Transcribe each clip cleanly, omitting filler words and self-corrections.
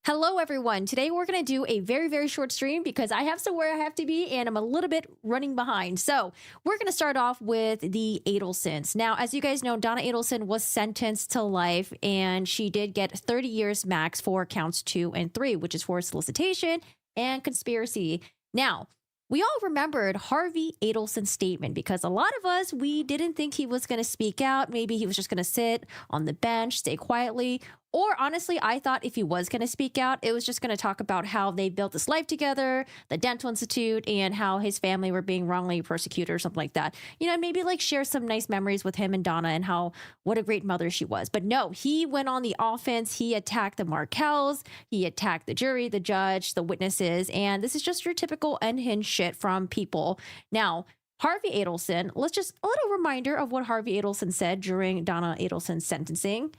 Hello, everyone. Today we're going to do a very, very short stream because I have somewhere I have to be and I'm a little bit running behind. So we're going to start off with the Adelsons. Now, as you guys know, Donna Adelson was sentenced to life and she did get 30 years max for counts 2 and 3, which is for solicitation and conspiracy. Now, we all remembered Harvey Adelson's statement because a lot of us, we didn't think he was going to speak out. Maybe he was just going to sit on the bench, stay quietly. Or honestly, I thought if he was going to speak out, it was just going to talk about how they built this life together, the dental institute, and how his family were being wrongly persecuted or something like that. You know, maybe like share some nice memories with him and Donna and how what a great mother she was. But no, he went on the offense. He attacked the Markels. He attacked the jury, the judge, the witnesses. And this is just your typical unhinged shit from people. Now, Harvey Adelson, let's just a little reminder of what Harvey Adelson said during Donna Adelson's sentencing.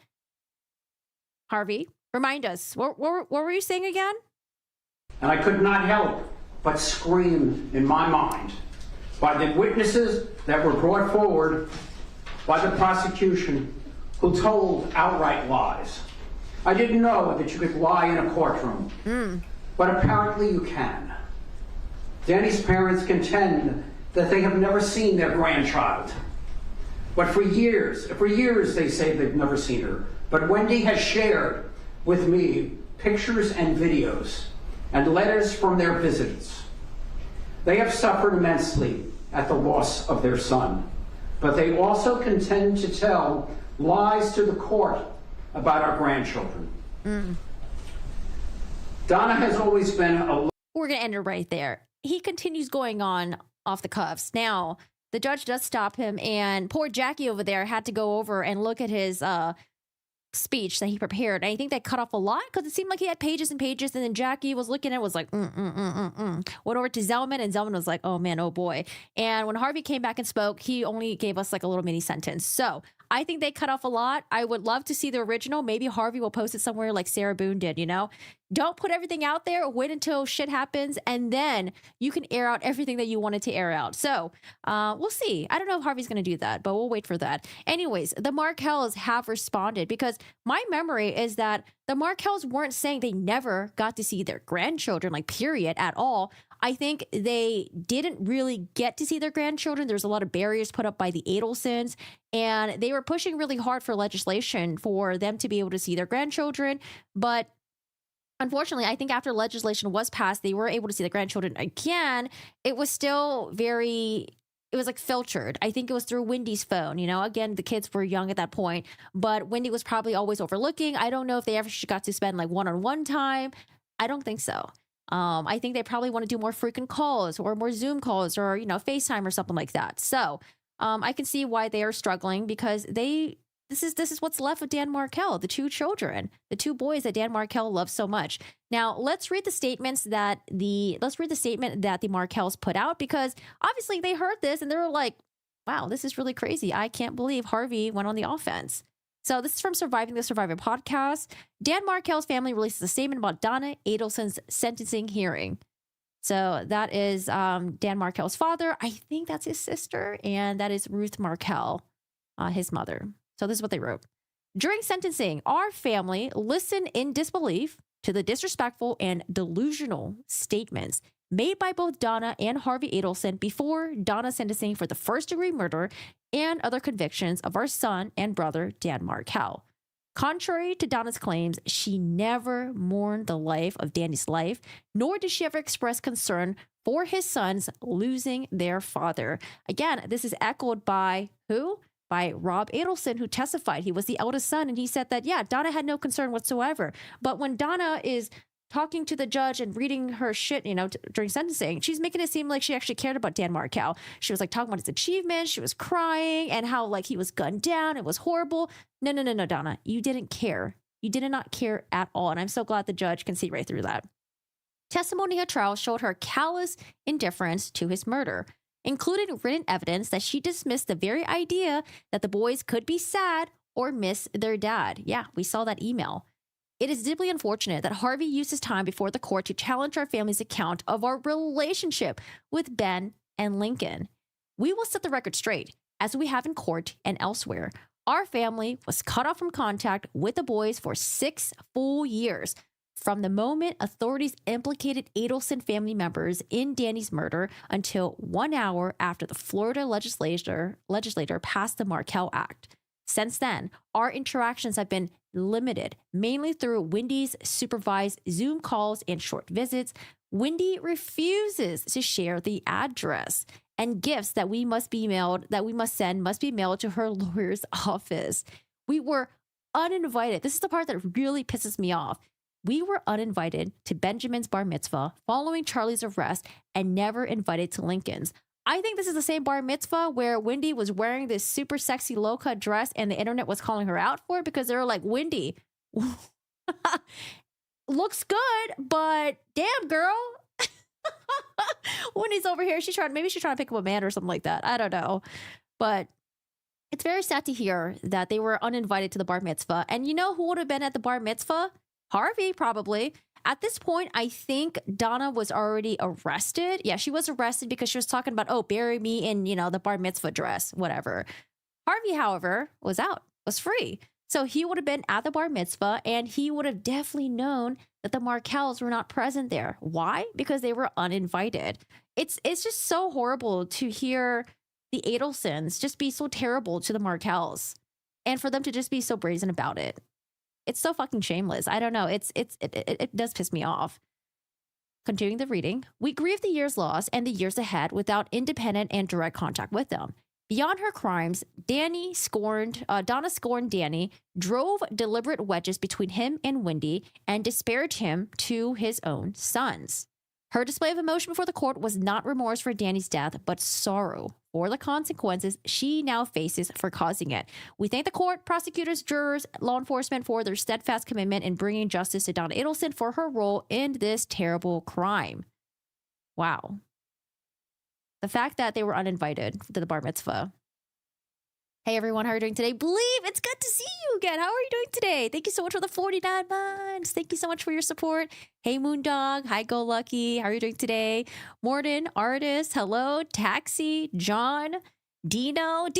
Harvey, remind us, what were you saying again? And I could not help but scream in my mind by the witnesses that were brought forward by the prosecution who told outright lies. I didn't know that you could lie in a courtroom, but apparently you can. Danny's parents contend that they have never seen their grandchild. But for years they say they've never seen her. But Wendy has shared with me pictures and videos and letters from their visits. They have suffered immensely at the loss of their son, but they also contend to tell lies to the court about our grandchildren. Donna has always been a... We're going to end it right there. He continues going on off the cuffs. Now, the judge does stop him, and poor Jackie over there had to go over and look at his speech that he prepared. And I think they cut off a lot because it seemed like he had pages and pages, and then Jackie was looking at it, was like, Went over to Zellman, and Zellman was like, oh man, oh boy. And when Harvey came back and spoke, he only gave us like a little mini sentence. So I think they cut off a lot. I would love to see the original. Maybe Harvey will post it somewhere like Sarah Boone did, you know? Don't put everything out there. Wait until shit happens, and then you can air out everything that you wanted to air out. So we'll see. I don't know if Harvey's going to do that, but we'll wait for that. Anyways, the Markels have responded because my memory is that the Markels weren't saying they never got to see their grandchildren, like period, at all. I think they didn't really get to see their grandchildren. There's a lot of barriers put up by the Adelsons, and they were pushing really hard for legislation for them to be able to see their grandchildren. But unfortunately, I think after legislation was passed, they were able to see the grandchildren again. It was still it was like filtered. I think it was through Wendy's phone. You know, again, the kids were young at that point, but Wendy was probably always overlooking. I don't know if they ever got to spend like one-on-one time. I don't think so. I think they probably want to do more frequent calls or more Zoom calls or, you know, FaceTime or something like that. So I can see why they are struggling because this is what's left of Dan Markel, the two children, the two boys that Dan Markel loves so much. Now, let's read the statement that the Markels put out, because obviously they heard this and they were like, wow, this is really crazy. I can't believe Harvey went on the offense. So this is from Surviving the Survivor podcast. Dan Markel's family releases a statement about Donna Adelson's sentencing hearing. So that is Dan Markel's father. I think that's his sister. And that is Ruth Markel, his mother. So this is what they wrote. During sentencing, our family listened in disbelief to the disrespectful and delusional statements made by both Donna and Harvey Adelson before Donna's sentencing for the first-degree murder and other convictions of our son and brother, Dan Markel. Contrary to Donna's claims, she never mourned the life of Danny's life, nor did she ever express concern for his sons losing their father. Again, this is echoed by who? By Rob Adelson, who testified. He was the eldest son, and he said that, yeah, Donna had no concern whatsoever. But when Donna is talking to the judge and reading her shit, you know, during sentencing, she's making it seem like she actually cared about Dan Markel. She was like talking about his achievements. She was crying and how like he was gunned down. It was horrible. No, Donna, you didn't care. You did not care at all. And I'm so glad the judge can see right through that. Testimony at trial showed her callous indifference to his murder, including written evidence that she dismissed the very idea that the boys could be sad or miss their dad. Yeah, we saw that email. It is deeply unfortunate that Harvey used his time before the court to challenge our family's account of our relationship with Ben and Lincoln. We will set the record straight, as we have in court and elsewhere. Our family was cut off from contact with the boys for 6 full years. from the moment authorities implicated Adelson family members in Danny's murder until 1 hour after the Florida legislator passed the Markel Act. Since then, our interactions have been limited, mainly through Wendy's supervised Zoom calls and short visits. Wendy refuses to share the address, and gifts that we must send must be mailed to her lawyer's office. We were uninvited. This is the part that really pisses me off. We were uninvited to Benjamin's bar mitzvah following Charlie's arrest and never invited to Lincoln's. I think this is the same bar mitzvah where Wendy was wearing this super sexy low-cut dress and the internet was calling her out for it because they were like, Wendy, looks good, but damn, girl. Wendy's over here. Maybe she's trying to pick up a man or something like that. I don't know. But it's very sad to hear that they were uninvited to the bar mitzvah. And you know who would have been at the bar mitzvah? Harvey, probably. At this point, I think Donna was already arrested. Yeah, she was arrested because she was talking about, oh, bury me in, the bar mitzvah dress, whatever. Harvey, however, was free. So he would have been at the bar mitzvah and he would have definitely known that the Markels were not present there. Why? Because they were uninvited. It's just so horrible to hear the Adelsons just be so terrible to the Markels and for them to just be so brazen about it. It's so fucking shameless. I don't know. It does piss me off. Continuing the reading, we grieve the years lost and the years ahead without independent and direct contact with them. Beyond her crimes, Donna scorned Danny, drove deliberate wedges between him and Wendy, and disparaged him to his own sons. Her display of emotion before the court was not remorse for Danny's death, but sorrow for the consequences she now faces for causing it. We thank the court, prosecutors, jurors, law enforcement for their steadfast commitment in bringing justice to Donna Adelson for her role in this terrible crime. Wow. The fact that they were uninvited to the bar mitzvah. Hey everyone, how are you doing today? Believe, it's good to see you again. How are you doing today? Thank you so much for the 49 months. Thank you so much for your support. Hey Moondog, hi Go Lucky. How are you doing today? Morden, Artist, hello, Taxi, John, Dino,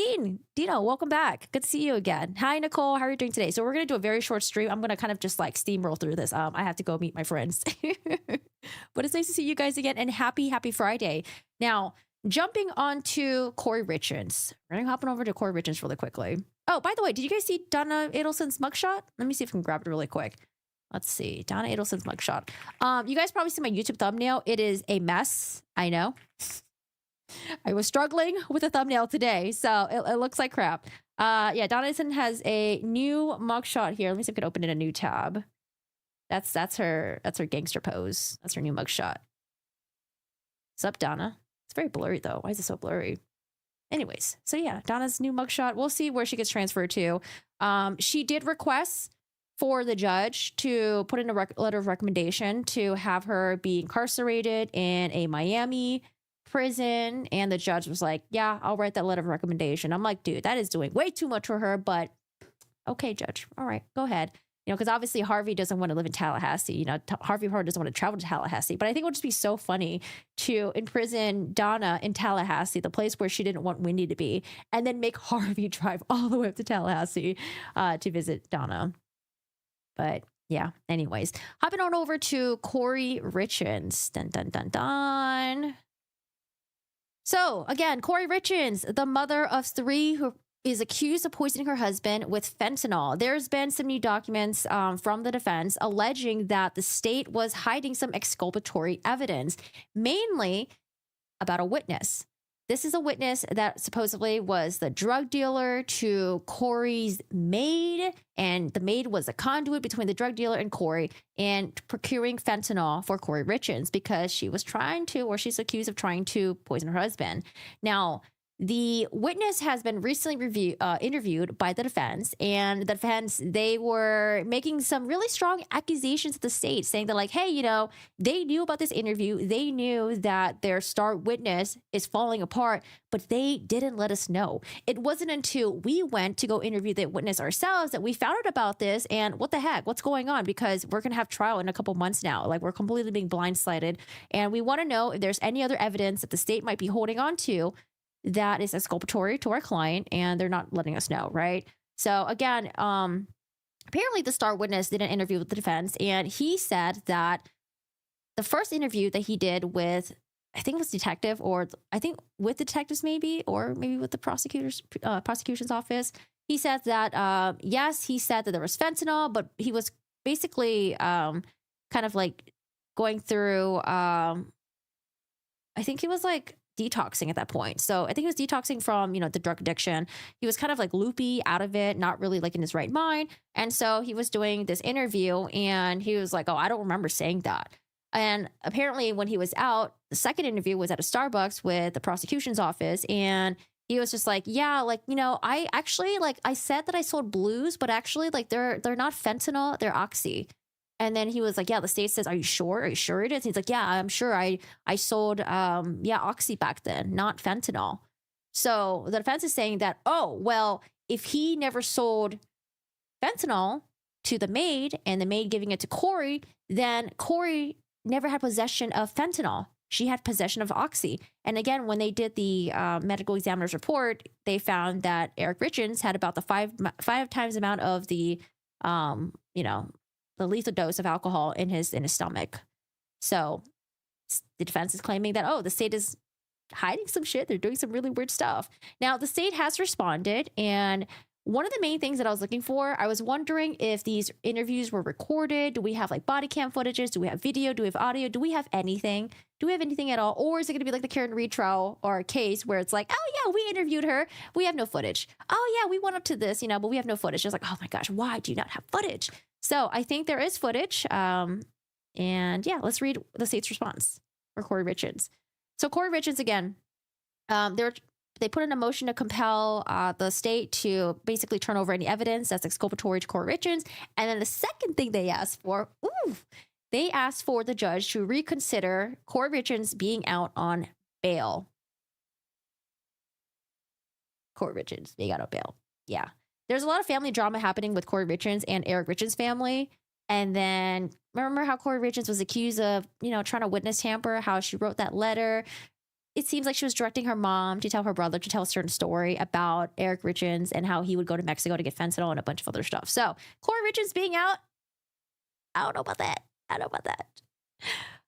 welcome back. Good to see you again. Hi Nicole, how are you doing today? So we're going to do a very short stream. I'm going to kind of just like steamroll through this. I have to go meet my friends. But it's nice to see you guys again and happy Friday. Now, jumping on to Kouri Richins. We're going to hop on over to Kouri Richins really quickly. Oh, by the way, did you guys see Donna Adelson's mugshot? Let me see if I can grab it really quick. Let's see. Donna Adelson's mugshot. You guys probably see my YouTube thumbnail. It is a mess. I know. I was struggling with a thumbnail today, so it looks like crap. Yeah, Donna Adelson has a new mugshot here. Let me see if I can open in a new tab. That's her gangster pose. That's her new mugshot. What's up, Donna? It's very blurry though. Why is it so blurry? Anyways, so yeah, Donna's new mugshot. We'll see where she gets transferred to. She did request for the judge to put in a letter of recommendation to have her be incarcerated in a Miami prison. And the judge was like, yeah, I'll write that letter of recommendation. I'm like, dude, that is doing way too much for her. But okay, judge. All right, go ahead. Because obviously Harvey doesn't want to live in Tallahassee. Harvey doesn't want to travel to Tallahassee. But I think it would just be so funny to imprison Donna in Tallahassee, the place where she didn't want Wendy to be, and then make Harvey drive all the way up to Tallahassee to visit Donna. But yeah, anyways, hopping on over to Kouri Richins. Dun, dun, dun, dun. So again, Kouri Richins, the mother of three who is accused of poisoning her husband with fentanyl. There's been some new documents from the defense alleging that the state was hiding some exculpatory evidence, mainly about a witness. This is a witness that supposedly was the drug dealer to Kouri's maid, and the maid was a conduit between the drug dealer and Kouri and procuring fentanyl for Kouri Richins because she was she's accused of trying to poison her husband. Now, the witness has been recently interviewed by the defense, and the defense, they were making some really strong accusations at the state, saying that like, hey, they knew about this interview. They knew that their star witness is falling apart, but they didn't let us know. It wasn't until we went to go interview the witness ourselves that we found out about this. And what the heck, what's going on? Because we're going to have trial in a couple months now. Like, we're completely being blindsided. And we want to know if there's any other evidence that the state might be holding on to that is exculpatory to our client, and they're not letting us know, right? So again, apparently the star witness did an interview with the defense, and he said that the first interview that he did with, I think it was detective, or I think with the detectives maybe, or maybe with the prosecution's office, he said that, yes, he said that there was fentanyl, but he was basically kind of like going through, I think he was like detoxing at that point. So I think he was detoxing from, the drug addiction. He was kind of like loopy, out of it, not really like in his right mind. And so he was doing this interview and he was like, oh, I don't remember saying that. And apparently when he was out, the second interview was at a Starbucks with the prosecution's office. And he was just like, yeah, like, I actually, like, I said that I sold blues, but actually, like, they're not fentanyl, they're oxy. And then he was like, yeah, the state says, are you sure? Are you sure it is? He's like, yeah, I'm sure I sold, oxy back then, not fentanyl. So the defense is saying that, oh, well, if he never sold fentanyl to the maid and the maid giving it to Kouri, then Kouri never had possession of fentanyl. She had possession of oxy. And again, when they did the medical examiner's report, they found that Eric Richins had about the five times amount of the, the lethal dose of alcohol in his stomach. So the defense is claiming that, oh, the state is hiding some shit. They're doing some really weird stuff. Now, the state has responded. And one of the main things that I was looking for, I was wondering if these interviews were recorded. Do we have like body cam footages? Do we have video? Do we have audio? Do we have anything? Do we have anything at all? Or is it going to be like the Karen Reed trial or a case where it's like, oh yeah, we interviewed her. We have no footage. Oh yeah, we went up to this, but we have no footage. It's like, oh my gosh, why do you not have footage? So I think there is footage. And yeah, let's read the state's response for Kouri Richins. So Kouri Richins, again, they put in a motion to compel the state to basically turn over any evidence that's exculpatory to Kouri Richins. And then the second thing they asked for, they asked for the judge to reconsider Kouri Richins being out on bail. Kouri Richins being out on bail. Yeah. There's a lot of family drama happening with Kouri Richins and Eric Richins' family. And then remember how Kouri Richins was accused of, trying to witness tamper, how she wrote that letter. It seems like she was directing her mom to tell her brother to tell a certain story about Eric Richins and how he would go to Mexico to get fentanyl and a bunch of other stuff. So Kouri Richins being out, I don't know about that.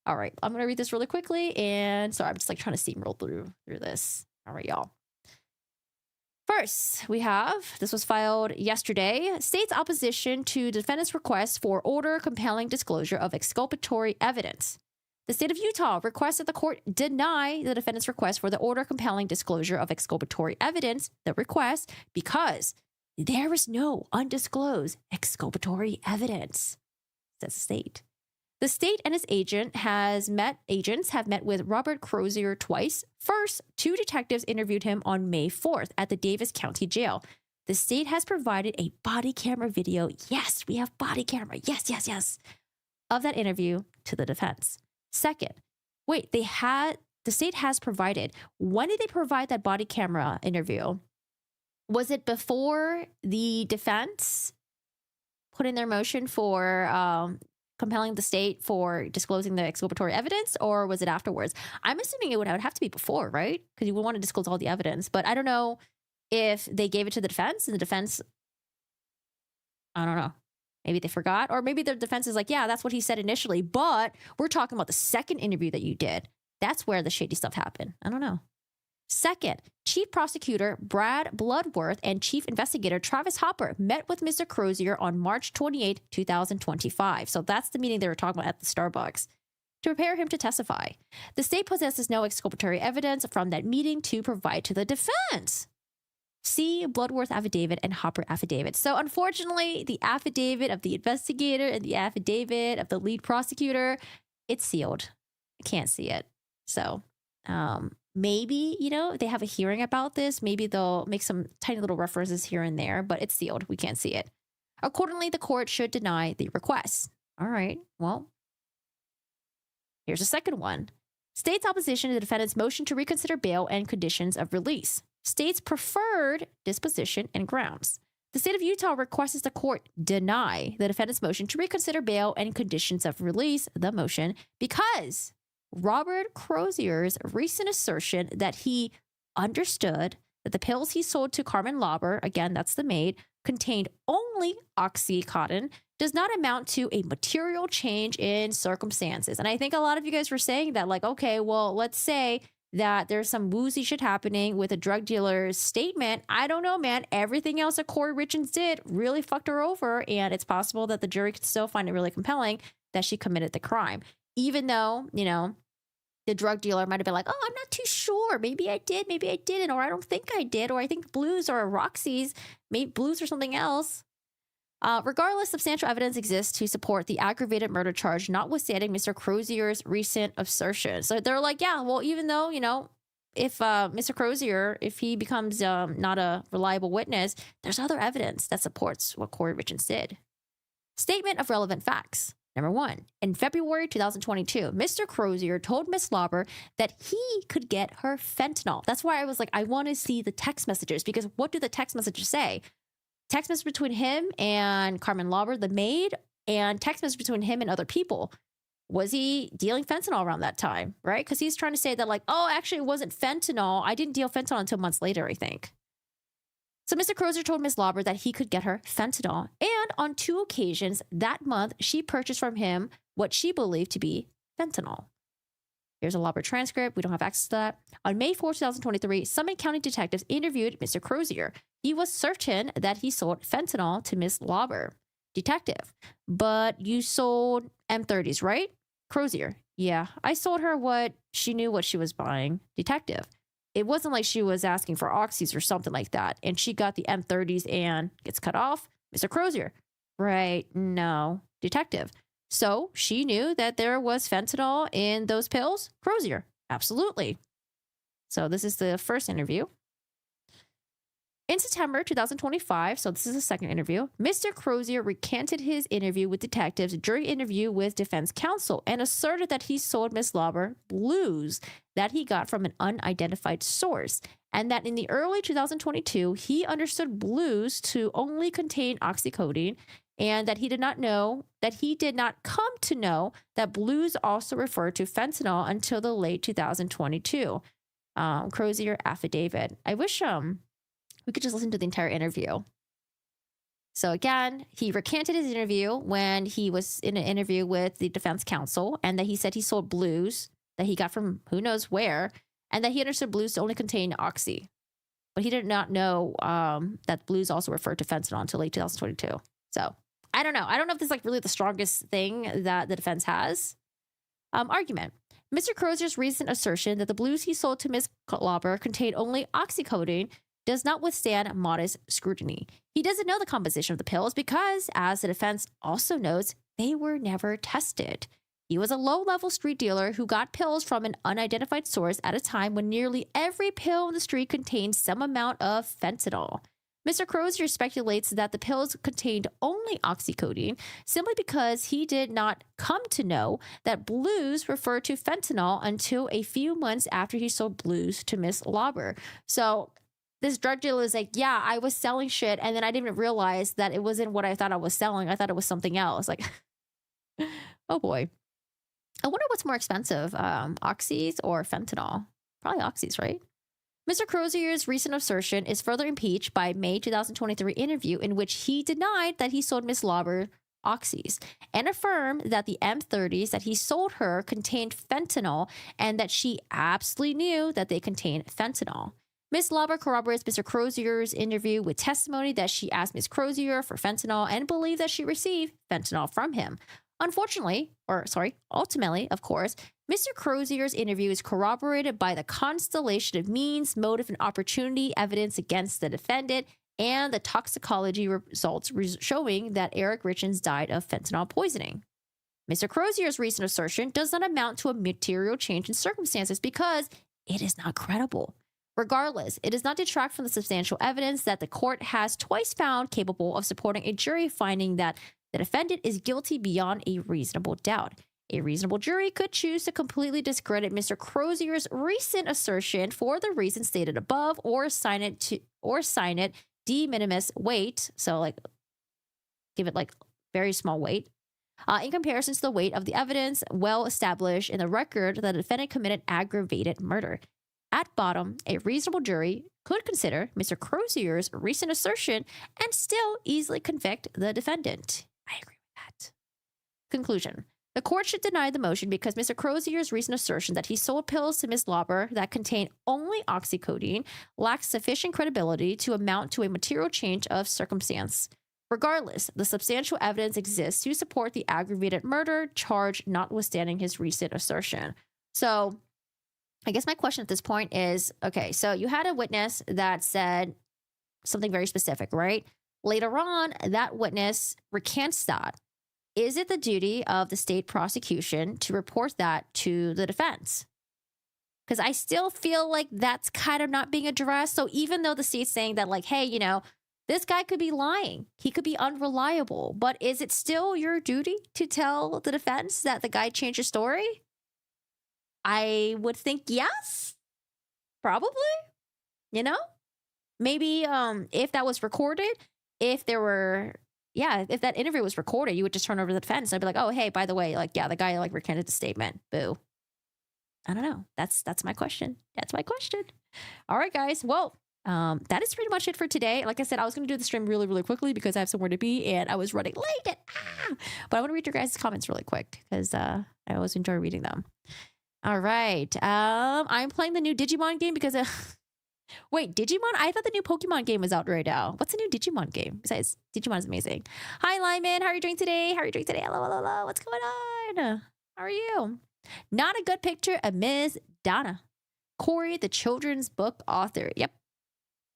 All right, I'm going to read this really quickly. And sorry, I'm just like trying to steamroll through this. All right, y'all. First, we have, this was filed yesterday, state's opposition to defendant's request for order compelling disclosure of exculpatory evidence. The state of Utah requests that the court deny the defendant's request for the order compelling disclosure of exculpatory evidence, the request, because there is no undisclosed exculpatory evidence, says the state. The state and its agents have met with Robert Crozier twice. First, 2 detectives interviewed him on May 4th at the Davis County Jail. The state has provided a body camera video. Yes, we have body camera. Yes. Of that interview to the defense. Second, the state has provided. When did they provide that body camera interview? Was it before the defense put in their motion for compelling the state for disclosing the exculpatory evidence, or was it afterwards? I'm assuming it would have to be before, right? Because you would want to disclose all the evidence. But I don't know if they gave it to the defense and the defense, I don't know. Maybe they forgot, or maybe the defense is like, yeah, that's what he said initially, but we're talking about the second interview that you did. That's where the shady stuff happened. I don't know. Second, Chief Prosecutor Brad Bloodworth and Chief Investigator Travis Hopper met with Mr. Crozier on March 28, 2025. So that's the meeting they were talking about at the Starbucks to prepare him to testify. The state possesses no exculpatory evidence from that meeting to provide to the defense. See Bloodworth affidavit and Hopper affidavit. So unfortunately, the affidavit of the investigator and the affidavit of the lead prosecutor, it's sealed. I can't see it. So maybe, they have a hearing about this. Maybe they'll make some tiny little references here and there, but it's sealed. We can't see it. Accordingly, the court should deny the request. All right, well, here's a second one. State's opposition to the defendant's motion to reconsider bail and conditions of release. State's preferred disposition and grounds. The state of Utah requests the court deny the defendant's motion to reconsider bail and conditions of release, the motion, because Robert Crozier's recent assertion that he understood that the pills he sold to Carmen Lauber, again, that's the maid, contained only Oxycontin does not amount to a material change in circumstances. And I think a lot of you guys were saying that, like, okay, well, let's say that there's some woozy shit happening with a drug dealer's statement. I don't know, man. Everything else that Kouri Richins did really fucked her over. And it's possible that the jury could still find it really compelling that she committed the crime. Even though, you know, the drug dealer might have been like, oh, I'm not too sure. Maybe I did, maybe I didn't, or I don't think I did, or I think blues or Roxy's, maybe blues or something else. Regardless, substantial evidence exists to support the aggravated murder charge, notwithstanding Mr. Crozier's recent assertion. So they're like, yeah, well, even though, you know, if Mr. Crozier, if he becomes not a reliable witness, there's other evidence that supports what Kouri Richins did. Statement of relevant facts. Number 1, in February 2022, Mr. Crozier told Miss Lauber that he could get her fentanyl. That's why I was like, I want to see the text messages, because what do the text messages say? Text message between him and Carmen Lauber, the maid, and text message between him and other people. Was he dealing fentanyl around that time, right? Because he's trying to say that, like, oh, actually, it wasn't fentanyl. I didn't deal fentanyl until months later, I think. So Mr. Crozier told Ms. Lauber that he could get her fentanyl. And on 2 occasions that month, she purchased from him what she believed to be fentanyl. Here's a Lauber transcript. We don't have access to that. On May 4, 2023, Summit County detectives interviewed Mr. Crozier. He was certain that he sold fentanyl to Ms. Lauber. Detective, but you sold M30s, right? Crozier, yeah, I sold her what she knew what she was buying. Detective, it wasn't like she was asking for oxys or something like that, and she got the M30s and gets cut off. Mr. Crozier, right, no. Detective, so she knew that there was fentanyl in those pills? Crozier, absolutely. So this is the first interview. In September 2025, so this is the second interview, Mr. Crozier recanted his interview with detectives during interview with defense counsel and asserted that he sold Ms. Lauber blues that he got from an unidentified source, and that in the early 2022, he understood blues to only contain oxycodone, and that he did not come to know that blues also referred to fentanyl until the late 2022. Crozier affidavit. I wish we could just listen to the entire interview. So again, he recanted his interview when he was in an interview with the defense counsel, and that he said he sold blues that he got from who knows where, and that he understood blues to only contain oxy. But he did not know that blues also referred to fentanyl until late 2022. So I don't know. I don't know if this is like really the strongest thing that the defense has. Argument. Mr. Crozier's recent assertion that the blues he sold to Ms. Lauber contained only oxycodone does not withstand modest scrutiny. He doesn't know the composition of the pills because, as the defense also notes, they were never tested. He was a low-level street dealer who got pills from an unidentified source at a time when nearly every pill in the street contained some amount of fentanyl. Mr. Crozier speculates that the pills contained only oxycodone simply because he did not come to know that blues referred to fentanyl until a few months after he sold blues to Ms. Lauber. So this drug dealer is like, yeah, I was selling shit, and then I didn't even realize that it wasn't what I thought I was selling. I thought it was something else. Like, oh boy. I wonder what's more expensive, oxys or fentanyl? Probably oxys, right? Mr. Crozier's recent assertion is further impeached by May 2023 interview in which he denied that he sold Ms. Lauber oxys and affirmed that the M30s that he sold her contained fentanyl and that she absolutely knew that they contained fentanyl. Ms. Lauber corroborates Mr. Crozier's interview with testimony that she asked Ms. Crozier for fentanyl and believed that she received fentanyl from him. Ultimately, of course, Mr. Crozier's interview is corroborated by the constellation of means, motive, and opportunity evidence against the defendant and the toxicology results showing that Eric Richins died of fentanyl poisoning. Mr. Crozier's recent assertion does not amount to a material change in circumstances because it is not credible. Regardless, it does not detract from the substantial evidence that the court has twice found capable of supporting a jury finding that the defendant is guilty beyond a reasonable doubt. A reasonable jury could choose to completely discredit Mr. Crozier's recent assertion for the reasons stated above, or assign it de minimis weight, so like give it like very small weight, in comparison to the weight of the evidence well established in the record that the defendant committed aggravated murder. At bottom, a reasonable jury could consider Mr. Crozier's recent assertion and still easily convict the defendant. I agree with that. Conclusion. The court should deny the motion because Mr. Crozier's recent assertion that he sold pills to Ms. Lauber that contain only oxycodone lacks sufficient credibility to amount to a material change of circumstance. Regardless, the substantial evidence exists to support the aggravated murder charge, notwithstanding his recent assertion. So, I guess my question at this point is, okay, so you had a witness that said something very specific, right? Later on, that witness recants that. Is it the duty of the state prosecution to report that to the defense? Because I still feel like that's kind of not being addressed. So even though the state's saying that, like, hey, you know, this guy could be lying, he could be unreliable, but is it still your duty to tell the defense that the guy changed his story? I would think yes, probably, you know, maybe if that was recorded, if there were, if that interview was recorded, you would just turn over to the defense and be like, oh, hey, by the way, like, yeah, the guy like recanted the statement. Boo. I don't know. That's my question. That's my question. All right, guys. Well, that is pretty much it for today. Like I said, I was going to do the stream really, really quickly because I have somewhere to be and I was running late. But I want to read your guys' comments really quick because I always enjoy reading them. All right. I'm playing the new Digimon game because wait, Digimon? I thought the new Pokemon game was out right now. What's the new Digimon game? Besides, Digimon is amazing. Hi, Lyman. How are you doing today? How are you doing today? Hello, hello, hello. What's going on? How are you? Not a good picture of Ms. Donna. Kouri, the children's book author. Yep.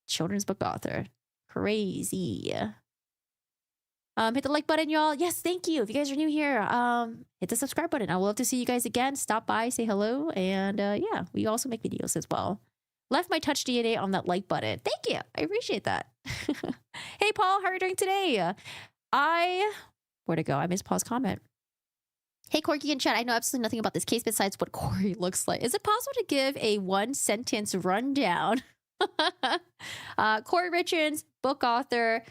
Children's book author. Crazy. Hit the like button, y'all. Yes, thank you. If you guys are new here, hit the subscribe button. I would love to see you guys again. Stop by, say hello. And yeah, we also make videos as well. Left my touch DNA on that like button. Thank you. I appreciate that. Hey, Paul, how are you doing today? Where'd it go? I missed Paul's comment. Hey, Corky and chat, I know absolutely nothing about this case besides what Kouri looks like. Is it possible to give a one-sentence rundown? Kouri Richins, book author,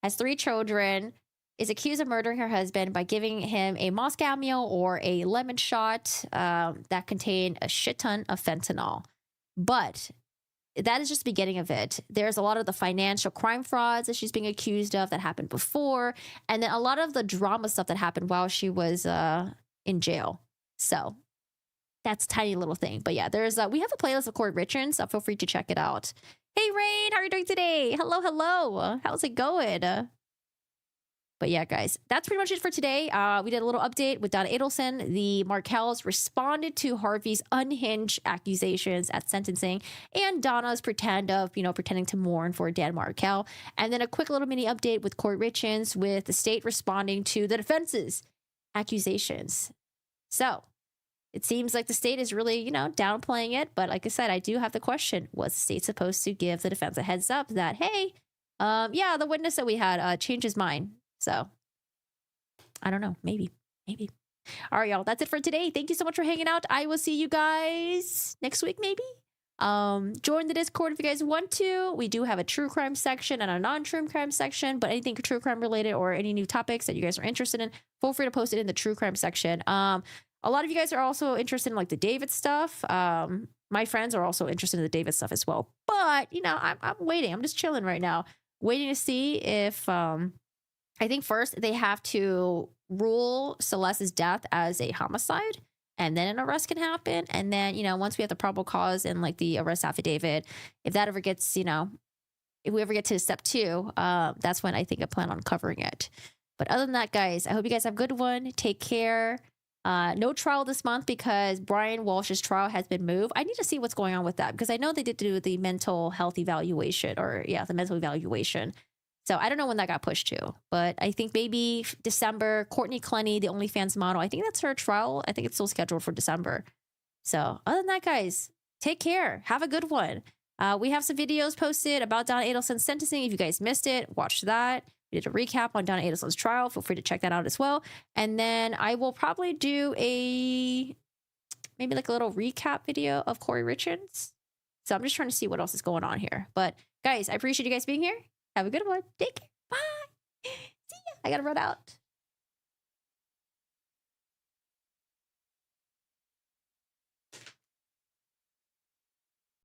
has 3 children, is accused of murdering her husband by giving him a Moscow meal or a lemon shot that contained a shit ton of fentanyl. But that is just the beginning of it. There's a lot of the financial crime frauds that she's being accused of that happened before, and then a lot of the drama stuff that happened while she was in jail. So that's a tiny little thing. But yeah, there's we have a playlist of Kouri Richins, so feel free to check it out. Hey, Rain, how are you doing today? Hello, hello. How's it going? But yeah, guys, that's pretty much it for today. We did a little update with Donna Adelson. The Markels responded to Harvey's unhinged accusations at sentencing and Donna's pretending to mourn for Dan Markel. And then a quick little mini update with Kouri Richins with the state responding to the defense's accusations. So it seems like the state is really, downplaying it. But like I said, I do have the question, was the state supposed to give the defense a heads up that, hey, the witness that we had changed his mind? So I don't know. Maybe. All right, y'all. That's it for today. Thank you so much for hanging out. I will see you guys next week, maybe. Join the Discord if you guys want to. We do have a true crime section and a non-true crime section, but anything true crime related or any new topics that you guys are interested in, feel free to post it in the true crime section. A lot of you guys are also interested in like the David stuff. My friends are also interested in the David stuff as well. But, I'm waiting. I'm just chilling right now, waiting to see if, I think first they have to rule Celeste's death as a homicide and then an arrest can happen. And then, once we have the probable cause and like the arrest affidavit, if that ever gets, if we ever get to step 2, that's when I think I plan on covering it. But other than that, guys, I hope you guys have a good one. Take care. No trial this month because Brian Walsh's trial has been moved. I need to see what's going on with that because I know they did do the mental health evaluation the mental evaluation. So I don't know when that got pushed to, but I think maybe December. Courtney Clenny, the OnlyFans model, I think that's her trial. I think it's still scheduled for December. So other than that, guys, take care. Have a good one. We have some videos posted about Donna Adelson's sentencing. If you guys missed it, watch that. We did a recap on Donna Adelson's trial. Feel free to check that out as well. And then I will probably do maybe like a little recap video of Kouri Richins. So I'm just trying to see what else is going on here. But guys, I appreciate you guys being here. Have a good one. Take care. Bye. See ya. I gotta run out.